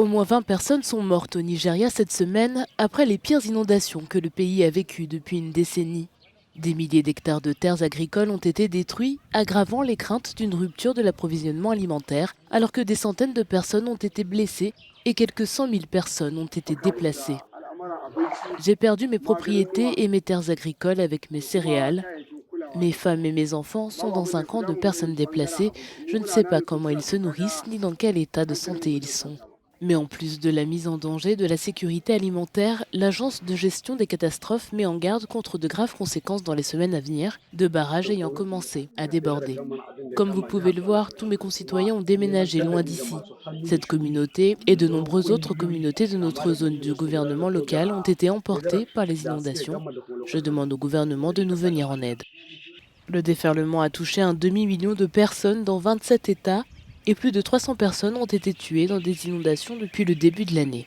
Au moins 20 personnes sont mortes au Nigeria cette semaine après les pires inondations que le pays a vécues depuis une décennie. Des milliers d'hectares de terres agricoles ont été détruits, aggravant les craintes d'une rupture de l'approvisionnement alimentaire, alors que des centaines de personnes ont été blessées et quelques 100 000 personnes ont été déplacées. J'ai perdu mes propriétés et mes terres agricoles avec mes céréales. Mes femmes et mes enfants sont dans un camp de personnes déplacées. Je ne sais pas comment ils se nourrissent ni dans quel état de santé ils sont. Mais en plus de la mise en danger de la sécurité alimentaire, l'Agence de gestion des catastrophes met en garde contre de graves conséquences dans les semaines à venir, de barrages ayant commencé à déborder. Comme vous pouvez le voir, tous mes concitoyens ont déménagé loin d'ici. Cette communauté et de nombreuses autres communautés de notre zone du gouvernement local ont été emportées par les inondations. Je demande au gouvernement de nous venir en aide. Le déferlement a touché un demi-million de personnes dans 27 États et plus de 300 personnes ont été tuées dans des inondations depuis le début de l'année.